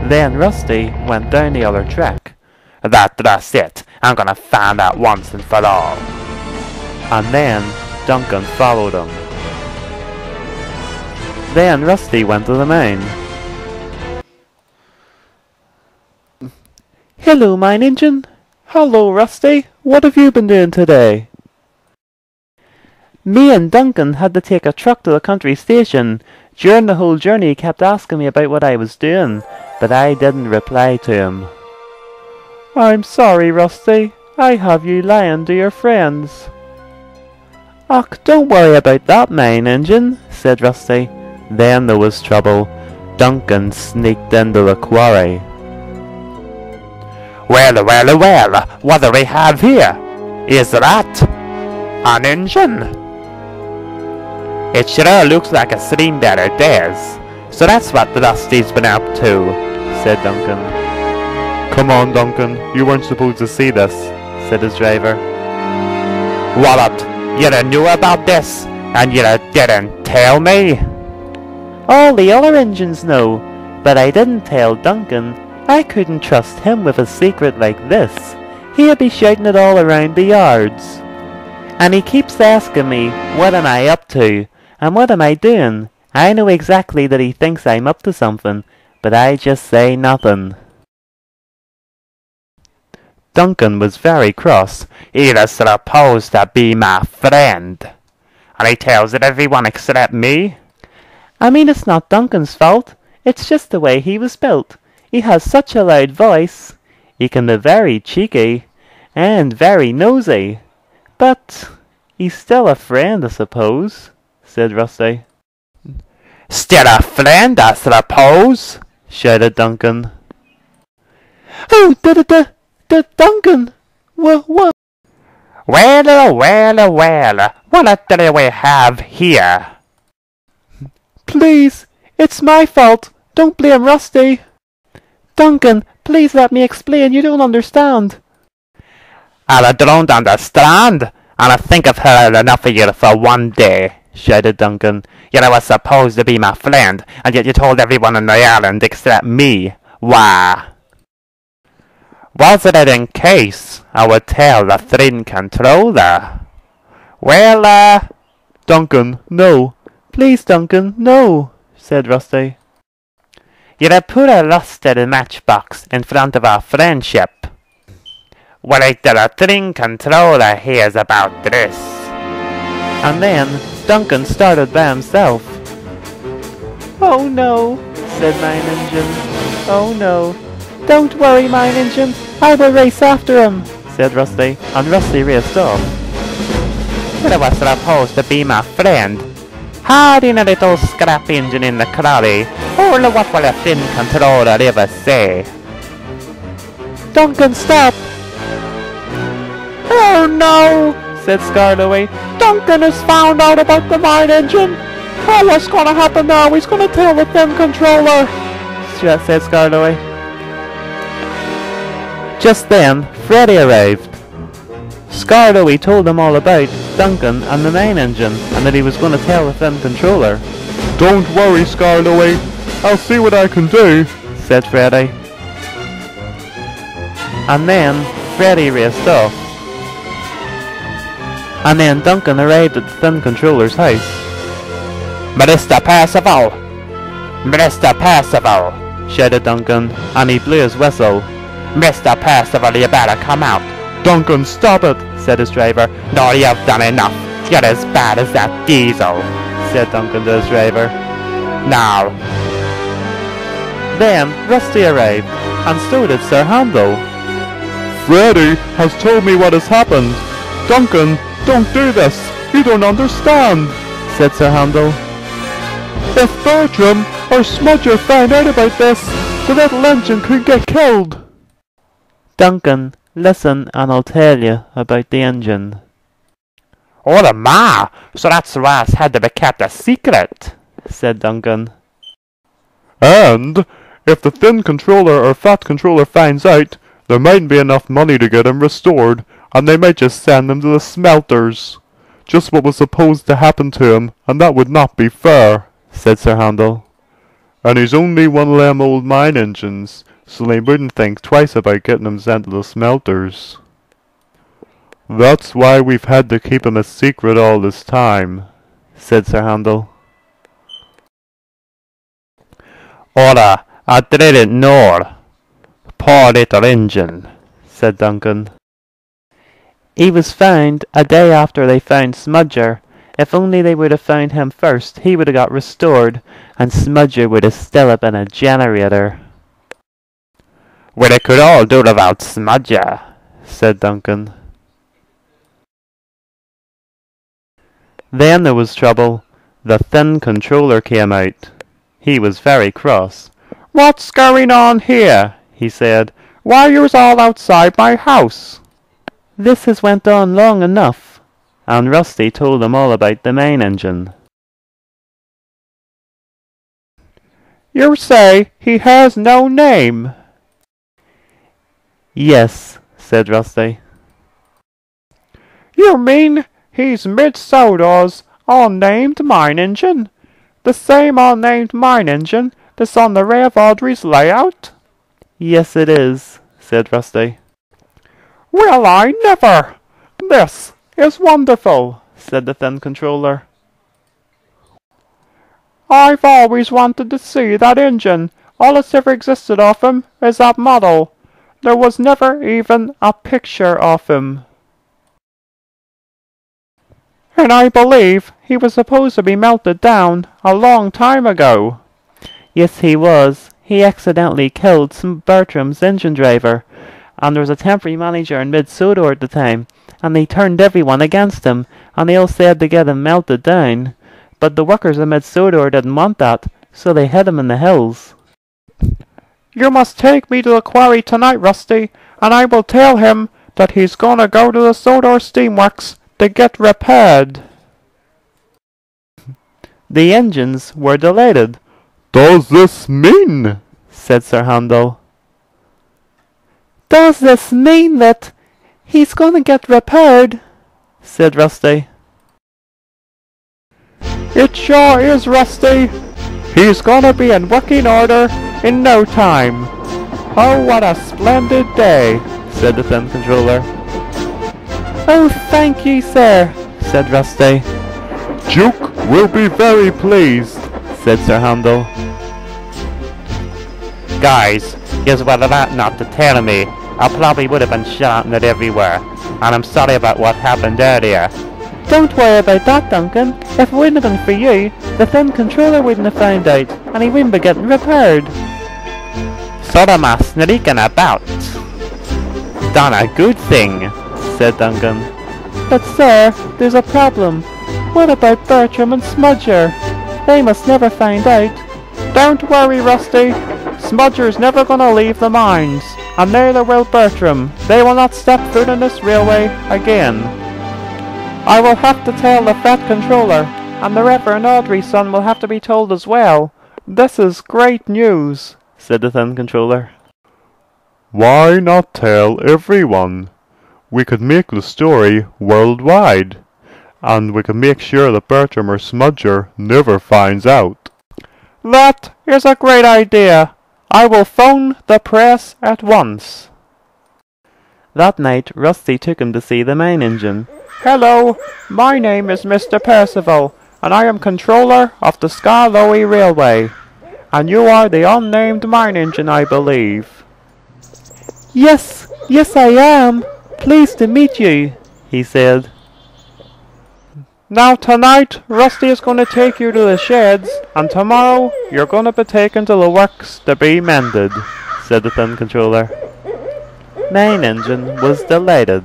Then Rusty went down the other track. That's it. I'm gonna find out once and for all. And then Duncan followed him. Then Rusty went to the mine. Hello, mine engine. Hello, Rusty. What have you been doing today? Me and Duncan had to take a truck to the country station. During the whole journey he kept asking me about what I was doing, but I didn't reply to him. I'm sorry, Rusty. I have you lying to your friends. Och, don't worry about that, mine engine, said Rusty. Then there was trouble. Duncan sneaked into the quarry. Well, what do we have here? Is that an engine? It sure looks like a cylinder, it does. So that's what Rusty's been up to, said Duncan. Come on, Duncan, you weren't supposed to see this, said his driver. What? You knew about this, and you didn't tell me? All the other engines know, but I didn't tell Duncan. I couldn't trust him with a secret like this. He'd be shouting it all around the yards. And he keeps asking me, what am I up to? And what am I doing? I know exactly that he thinks I'm up to something, but I just say nothing. Duncan was very cross. He's supposed to be my friend. And he tells it everyone except me? I mean, it's not Duncan's fault. It's just the way he was built. He has such a loud voice. He can be very cheeky and very nosy. But he's still a friend, I suppose, said Rusty. Still a friend, I suppose, shouted Duncan. Oh, Duncan! What? Well, what do we have here? Please, it's my fault. Don't blame Rusty. Duncan, please let me explain. You don't understand. I don't understand, and I think I've heard enough of you for one day, shouted Duncan. You were supposed to be my friend, and yet you told everyone on the island except me. Why? Wasn't it in case I would tell the train controller? Well, Duncan, no. Please, Duncan, no, said Rusty. You'd have put a rusted matchbox in front of our friendship. Wait till the train controller hears about this. And then Duncan started by himself. Oh no, said Mine Engine. Oh no. Don't worry, Mine Engine. I will race after him, said Rusty, and Rusty raced off. You were supposed to be my friend. Hide in a little scrap engine in the quarry. Oh, what will a thin controller ever say? Duncan, stop! Oh no, said Scarloway. Duncan has found out about the mine engine. Oh, what's gonna happen now? He's gonna tell the thin controller, said Scarloway. Just then, Freddy arrived. Scarloway told him all about Duncan and the mine engine, and that he was going to tell the thin controller. Don't worry, Scarloway. I'll see what I can do, said Freddy. And then Freddy raced off. And then Duncan arrived at the thin controller's house. Mr. Percival! Mr. Percival! Shouted Duncan, and he blew his whistle. Mr. Percival, you better come out. Duncan, stop it, said his driver. No, you've done enough. You're as bad as that diesel, said Duncan to his driver. Now. Then Rusty arrived, and so did Sir Handel. Freddy has told me what has happened. Duncan, don't do this. You don't understand, said Sir Handel. If Bertram or Smudger find out about this, the little engine could get killed. Duncan, listen and I'll tell you about the engine. Oh my! So that's why it's had to be kept a secret, said Duncan. And if the thin controller or fat controller finds out, there mightn't be enough money to get him restored, and they might just send him to the smelters. Just what was supposed to happen to him, and that would not be fair, said Sir Handel. And he's only one of them old mine engines, so they wouldn't think twice about getting him sent to the smelters. That's why we've had to keep him a secret all this time, said Sir Handel. Ora, I didn't know. Poor little engine, said Duncan. He was found a day after they found Smudger. If only they would have found him first, he would have got restored, and Smudger would have still been a generator. Well, they could all do without Smudger, said Duncan. Then there was trouble. The thin controller came out. He was very cross. "What's going on here?" he said. "Why you's all outside my house?" This has went on long enough, and Rusty told them all about the main engine. "You say he has no name?" Yes, said Rusty. "You mean he's mid-Sodors unnamed mine engine? The same unnamed mine engine that's on the Rev Audrey's layout?" Yes, it is, said Rusty. "Well, I never! This is wonderful," said the thin controller. "I've always wanted to see that engine. All that's ever existed of him is that model. There was never even a picture of him. And I believe he was supposed to be melted down a long time ago." Yes, he was. He accidentally killed Bertram's engine driver, and there was a temporary manager in Mid-Sodor at the time, and they turned everyone against him, and they all said to get him melted down. But the workers in Mid-Sodor didn't want that, so they hid him in the hills. "You must take me to the quarry tonight, Rusty, and I will tell him that he's gonna go to the Sodor Steamworks to get repaired." The engines were delighted. Does this mean? Said Sir Handel. Does this mean that he's gonna get repaired? Said Rusty. "It sure is, Rusty. He's gonna be in working order in no time. Oh, what a splendid day," said the thin controller. "Oh, thank you, sir," said Rusty. "Duke will be very pleased," said Sir Handel. Guys, here's what that not to tell me. I probably would have been shouting it everywhere, and I'm sorry about what happened earlier. Don't worry about that, Duncan. If it wouldn't have been for you, the thin controller wouldn't have found out, and he wouldn't be getting repaired. Sort of my sneaking about. Done a good thing, said Duncan. But sir, there's a problem. What about Bertram and Smudger? They must never find out. "Don't worry, Rusty. Smudger's never gonna leave the mines, and neither will Bertram. They will not step foot on this railway again. I will have to tell the fat controller, and the Reverend Audrey's son will have to be told as well. This is great news," said the thin controller. "Why not tell everyone? We could make the story worldwide, and we could make sure that Bertram or Smudger never finds out." "That is a great idea. I will phone the press at once." That night, Rusty took him to see the main engine. "Hello, my name is Mr. Percival, and I am controller of the Skarloey Railway. And you are the unnamed mine engine, I believe." Yes, I am. Pleased to meet you," he said. "Now tonight, Rusty is going to take you to the sheds, and tomorrow you're going to be taken to the works to be mended," said the thin controller. Main engine was delighted.